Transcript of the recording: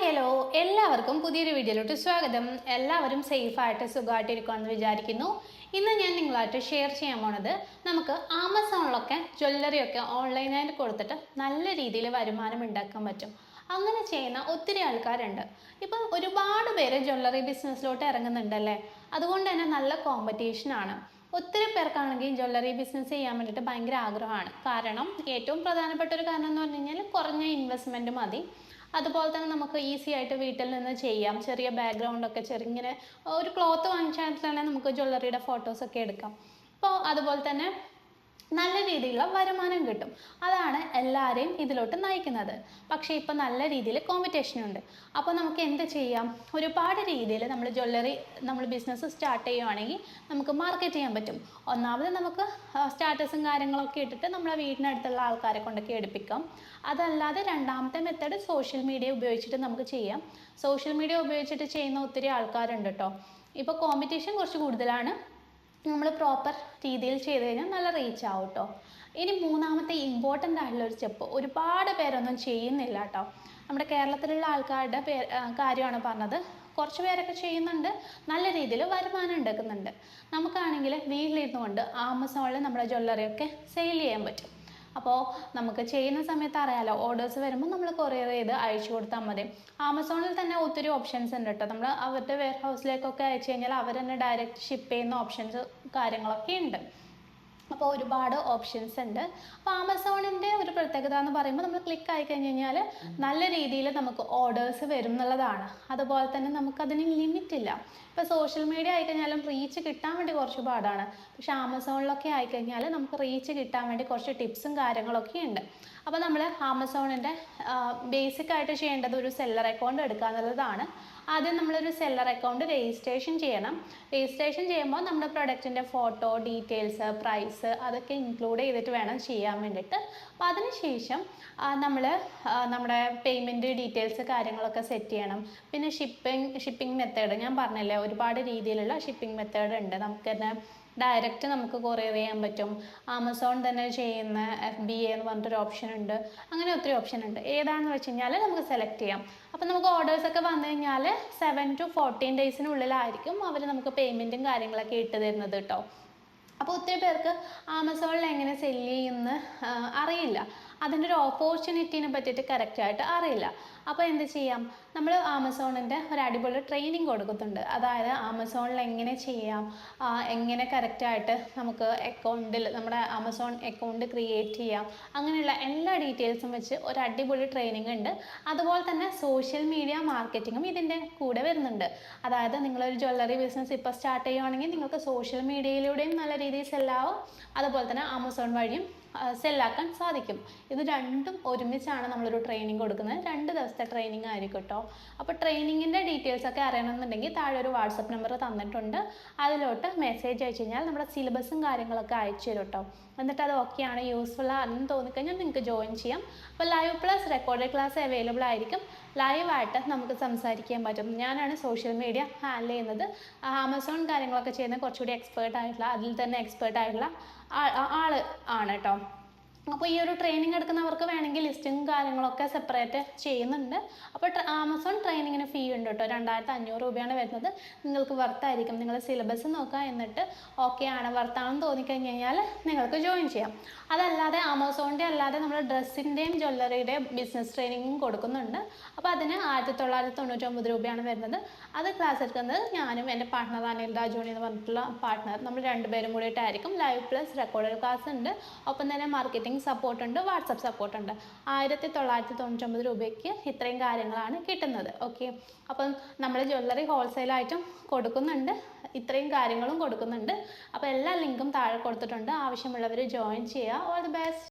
Hello എല്ലാവർക്കും പുതിയൊരു വീഡിയോയിലോട്ട് സ്വാഗതം. എല്ലാവരും സേഫായിട്ട് സുഖമായിട്ടിരിക്കുമെന്ന് വിചാരിക്കുന്നു. ഇന്ന് ഞാൻ നിങ്ങളായിട്ട് ഷെയർ ചെയ്യാൻ പോണത് നമുക്ക് ആമസോണിലൊക്കെ ജ്വല്ലറിയൊക്കെ ഓൺലൈനായിട്ട് കൊടുത്തിട്ട് നല്ല രീതിയിൽ വരുമാനം ഉണ്ടാക്കാൻ പറ്റും. അങ്ങനെ ചെയ്യുന്ന ഒത്തിരി ആൾക്കാരുണ്ട്. ഇപ്പം ഒരുപാട് പേര് ജ്വല്ലറി ബിസിനസ്സിലോട്ട് ഇറങ്ങുന്നുണ്ടല്ലേ. അതുകൊണ്ട് തന്നെ നല്ല കോമ്പറ്റീഷനാണ്. ഒത്തിരി പേർക്കാണെങ്കിൽ ജ്വല്ലറി ബിസിനസ് ചെയ്യാൻ വേണ്ടിയിട്ട് ഭയങ്കര ആഗ്രഹമാണ്. കാരണം ഏറ്റവും പ്രധാനപ്പെട്ട ഒരു കാരണം എന്ന് പറഞ്ഞു കഴിഞ്ഞാൽ കുറഞ്ഞ ഇൻവെസ്റ്റ്മെൻറ്റ് മതി. അതുപോലെ തന്നെ നമുക്ക് ഈസി ആയിട്ട് വീട്ടിൽ നിന്ന് ചെയ്യാം. ചെറിയ ബാക്ക്ഗ്രൗണ്ടൊക്കെ ചെറിങ്ങനെ ഒരു ക്ലോത്ത് വാങ്ങിച്ചാൽ തന്നെ നമുക്ക് ജ്വല്ലറിയുടെ ഫോട്ടോസൊക്കെ എടുക്കാം. അപ്പോൾ അതുപോലെ തന്നെ നല്ല രീതിയിലുള്ള വരുമാനം കിട്ടും. അതാണ് എല്ലാവരെയും ഇതിലോട്ട് നയിക്കുന്നത്. പക്ഷേ ഇപ്പം നല്ല രീതിയിൽ കോമ്പറ്റീഷനുണ്ട്. അപ്പോൾ നമുക്ക് എന്ത് ചെയ്യാം? ഒരുപാട് രീതിയിൽ നമ്മൾ ബിസിനസ് സ്റ്റാർട്ട് ചെയ്യുവാണെങ്കിൽ നമുക്ക് മാർക്കറ്റ് ചെയ്യാൻ പറ്റും. ഒന്നാമത് നമുക്ക് സ്റ്റാറ്റസും കാര്യങ്ങളൊക്കെ ഇട്ടിട്ട് നമ്മളെ വീടിനടുത്തുള്ള ആൾക്കാരെ കൊണ്ടൊക്കെ എടുപ്പിക്കാം. അതല്ലാതെ രണ്ടാമത്തെ മെത്തേഡ് സോഷ്യൽ മീഡിയ ഉപയോഗിച്ചിട്ട് നമുക്ക് ചെയ്യാം. സോഷ്യൽ മീഡിയ ഉപയോഗിച്ചിട്ട് ചെയ്യുന്ന ഒത്തിരി ആൾക്കാരുണ്ട് കേട്ടോ. ഇപ്പോൾ കോമ്പറ്റീഷൻ കുറച്ച് കൂടുതലാണ്. നമ്മൾ പ്രോപ്പർ രീതിയിൽ ചെയ്ത് കഴിഞ്ഞാൽ നല്ല റീച്ച് ആവും കേട്ടോ. ഇനി മൂന്നാമത്തെ ഇമ്പോർട്ടൻ്റ് ആയിട്ടുള്ള ഒരു സ്റ്റെപ്പ് ഒരുപാട് പേരൊന്നും ചെയ്യുന്നില്ല കേട്ടോ. നമ്മുടെ കേരളത്തിലുള്ള ആൾക്കാരുടെ കാര്യമാണ് പറഞ്ഞത്. കുറച്ച് പേരൊക്കെ ചെയ്യുന്നുണ്ട്, നല്ല രീതിയിൽ വരുമാനം ഉണ്ടാക്കുന്നുണ്ട്. നമുക്കാണെങ്കിൽ വീട്ടിലിരുന്നു കൊണ്ട് ആമസോണിൽ നമ്മുടെ ജ്വല്ലറിയൊക്കെ സെയിൽ ചെയ്യാൻ പറ്റും. അപ്പോൾ നമുക്ക് ചെയ്യുന്ന സമയത്ത് അറിയാലോ, ഓർഡേഴ്സ് വരുമ്പോൾ നമ്മൾ കൊറിയർ ചെയ്ത് അയച്ചു കൊടുത്താൽ മതി. ആമസോണിൽ തന്നെ ഒത്തിരി ഓപ്ഷൻസ് ഉണ്ട് കേട്ടോ. നമ്മൾ അവരുടെ വെയർ ഹൗസിലേക്കൊക്കെ അയച്ചു കഴിഞ്ഞാൽ അവർ തന്നെ ഡയറക്റ്റ് ഷിപ്പ് ചെയ്യുന്ന ഓപ്ഷൻസ് കാര്യങ്ങളൊക്കെ ഉണ്ട്. അപ്പോൾ ഒരുപാട് ഓപ്ഷൻസ് ഉണ്ട്. അപ്പോൾ ആമസോണിൻ്റെ ഒരു പ്രത്യേകത എന്ന് പറയുമ്പോൾ നമ്മൾ ക്ലിക്ക് ആയി കഴിഞ്ഞ് കഴിഞ്ഞാൽ നല്ല രീതിയിൽ നമുക്ക് ഓർഡേഴ്സ് വരും എന്നുള്ളതാണ്. അതുപോലെ തന്നെ നമുക്കതിന് ലിമിറ്റ് ഇല്ല. ഇപ്പോൾ സോഷ്യൽ മീഡിയ ആയിക്കഴിഞ്ഞാലും റീച്ച് കിട്ടാൻ വേണ്ടി കുറച്ച് പാടാണ്. പക്ഷേ ആമസോണിലൊക്കെ ആയിക്കഴിഞ്ഞാൽ നമുക്ക് റീച്ച് കിട്ടാൻ വേണ്ടി കുറച്ച് ടിപ്സും കാര്യങ്ങളൊക്കെ ഉണ്ട്. അപ്പോൾ നമ്മൾ ആമസോണിൻ്റെ ബേസിക്കായിട്ട് ചെയ്യേണ്ടത് ഒരു സെല്ലർ അക്കൗണ്ട് എടുക്കുക എന്നുള്ളതാണ്. ആദ്യം നമ്മളൊരു സെല്ലർ അക്കൗണ്ട് രജിസ്ട്രേഷൻ ചെയ്യണം. രജിസ്ട്രേഷൻ ചെയ്യുമ്പോൾ നമ്മുടെ പ്രൊഡക്റ്റിൻ്റെ ഫോട്ടോ, ഡീറ്റെയിൽസ്, പ്രൈസ് അതൊക്കെ ഇൻക്ലൂഡ് ചെയ്തിട്ട് വേണം ചെയ്യാൻ വേണ്ടിയിട്ട്. അപ്പോൾ അതിനുശേഷം നമ്മൾ നമ്മുടെ പേയ്മെൻറ്റ് ഡീറ്റെയിൽസ് കാര്യങ്ങളൊക്കെ സെറ്റ് ചെയ്യണം. പിന്നെ ഷിപ്പിംഗ് മെത്തേഡ് ഞാൻ പറഞ്ഞില്ലേ, ഒരുപാട് രീതിയിലുള്ള ഷിപ്പിംഗ് മെത്തേഡ് ഉണ്ട്. നമുക്ക് തന്നെ ഡയറക്റ്റ് നമുക്ക് കൊറിയർ ചെയ്യാൻ പറ്റും. ആമസോൺ തന്നെ ചെയ്യുന്ന FBA എന്ന് പറഞ്ഞിട്ടൊരു ഓപ്ഷൻ ഉണ്ട്. അങ്ങനെ ഒത്തിരി ഓപ്ഷൻ ഉണ്ട്. ഏതാണെന്ന് വെച്ച് കഴിഞ്ഞാൽ നമുക്ക് സെലക്ട് ചെയ്യാം. അപ്പോൾ നമുക്ക് ഓർഡേഴ്സൊക്കെ വന്നു കഴിഞ്ഞാൽ 7 to 14 ഡേയ്സിനുള്ളിലായിരിക്കും അവർ നമുക്ക് പേയ്മെൻറ്റും കാര്യങ്ങളൊക്കെ ഇട്ട് തരുന്നത് കേട്ടോ. അപ്പോൾ ഒത്തിരി പേർക്ക് ആമസോണിൽ എങ്ങനെ സെല്ല് ചെയ്യുമെന്ന് അറിയില്ല. അതിൻ്റെ ഒരു ഓപ്പർച്യൂണിറ്റീനെ പറ്റിയിട്ട് കറക്റ്റായിട്ട് അറിയില്ല. അപ്പോൾ എന്ത് ചെയ്യാം? നമ്മൾ ആമസോണിൻ്റെ ഒരു അടിപൊളി ട്രെയിനിങ് കൊടുക്കുന്നുണ്ട്. അതായത് ആമസോണിൽ എങ്ങനെ ചെയ്യാം, എങ്ങനെ കറക്റ്റായിട്ട് നമുക്ക് അക്കൗണ്ടിൽ നമ്മുടെ ആമസോൺ അക്കൗണ്ട് ക്രിയേറ്റ് ചെയ്യാം, അങ്ങനെയുള്ള എല്ലാ ഡീറ്റെയിൽസും വെച്ച് ഒരു അടിപൊളി ട്രെയിനിങ് ഉണ്ട്. അതുപോലെ തന്നെ സോഷ്യൽ മീഡിയ മാർക്കറ്റിങ്ങും ഇതിൻ്റെ കൂടെ വരുന്നുണ്ട്. അതായത് നിങ്ങളൊരു ജ്വല്ലറി ബിസിനസ് ഇപ്പോൾ സ്റ്റാർട്ട് ചെയ്യുകയാണെങ്കിൽ നിങ്ങൾക്ക് സോഷ്യൽ മീഡിയയിലൂടെയും നല്ല രീതിയിൽ സെല്ലാവും. അതുപോലെ തന്നെ ആമസോൺ വഴിയും സെല്ലാക്കാൻ സാധിക്കും. ഇത് രണ്ടും ഒരുമിച്ചാണ് നമ്മളൊരു ട്രെയിനിങ് കൊടുക്കുന്നത്. 2 ദിവസത്തെ ട്രെയിനിങ് ആയിരിക്കും കേട്ടോ. അപ്പോൾ ട്രെയിനിങ്ങിൻ്റെ ഡീറ്റെയിൽസ് ഒക്കെ അറിയണമെന്നുണ്ടെങ്കിൽ താഴെ ഒരു വാട്സപ്പ് നമ്പർ തന്നിട്ടുണ്ട്. അതിലോട്ട് മെസ്സേജ് അയച്ചു കഴിഞ്ഞാൽ നമ്മുടെ സിലബസും കാര്യങ്ങളൊക്കെ അയച്ചു തരും കേട്ടോ. എന്നിട്ട് അത് ഓക്കെയാണ്, യൂസ്ഫുൾ ആണെന്ന് തോന്നിക്കഴിഞ്ഞാൽ നിങ്ങൾക്ക് ജോയിൻ ചെയ്യാം. അപ്പോൾ live plus recorded class available ആയിരിക്കും. ലൈവായിട്ട് നമുക്ക് സംസാരിക്കാൻ പറ്റും. ഞാനാണ് സോഷ്യൽ മീഡിയ ഹാൻഡിൽ ചെയ്യുന്നത്. ആമസോൺ കാര്യങ്ങളൊക്കെ ചെയ്യുന്ന കുറച്ചുകൂടി എക്സ്പേർട്ട് ആയിട്ടുള്ള, അതിൽ തന്നെ എക്സ്പേർട്ട് ആയിട്ടുള്ള ആൾ ആണ് കേട്ടോ. അപ്പോൾ ഈ ഒരു ട്രെയിനിങ് എടുക്കുന്നവർക്ക് വേണമെങ്കിൽ ലിസ്റ്റും കാര്യങ്ങളൊക്കെ സെപ്പറേറ്റ് ചെയ്യുന്നുണ്ട്. അപ്പോൾ ആമസോൺ ട്രെയിനിങ്ങിന് ഫീ ഉണ്ട് കേട്ടോ. 2500 രൂപയാണ് വരുന്നത്. നിങ്ങൾക്ക് വർത്തായിരിക്കും. നിങ്ങൾ സിലബസ് നോക്കുക, എന്നിട്ട് ഓക്കെ ആണ്, വർത്താണെന്ന് തോന്നിക്കഴിഞ്ഞ് കഴിഞ്ഞാൽ നിങ്ങൾക്ക് ജോയിൻ ചെയ്യാം. അതല്ലാതെ ആമസോണിൻ്റെ അല്ലാതെ നമ്മൾ ഡ്രസ്സിൻ്റെയും ജ്വല്ലറിയുടെയും ബിസിനസ് ട്രെയിനിങ്ങും കൊടുക്കുന്നുണ്ട്. അപ്പോൾ അതിന് 1999 രൂപയാണ് വരുന്നത്. അത് ക്ലാസ് എടുക്കുന്നത് ഞാനും എൻ്റെ പാർട്ട്ണർ അനിൽ രാജോണി എന്ന് പറഞ്ഞിട്ടുള്ള പാർട്ട്ണർ, നമ്മൾ 2 പേരും കൂടിയിട്ടായിരിക്കും. ലൈവ് പ്ലസ് റെക്കോർഡഡ് ക്ലാസ് ഉണ്ട്. ഒപ്പം തന്നെ മാർക്കറ്റിംഗ് സപ്പോർട്ട് ഉണ്ട്, വാട്സപ്പ് സപ്പോർട്ട് ഉണ്ട്. 1999 രൂപയ്ക്ക് ഇത്രയും കാര്യങ്ങളാണ് കിട്ടുന്നത്. ഓക്കെ, അപ്പം നമ്മൾ ജ്വല്ലറി ഹോൾസെയിലായിട്ടും കൊടുക്കുന്നുണ്ട്, ഇത്രയും കാര്യങ്ങളും കൊടുക്കുന്നുണ്ട്. അപ്പോൾ എല്ലാ ലിങ്കും താഴെ കൊടുത്തിട്ടുണ്ട്. ആവശ്യമുള്ളവർ ജോയിൻ ചെയ്യുക. All the best.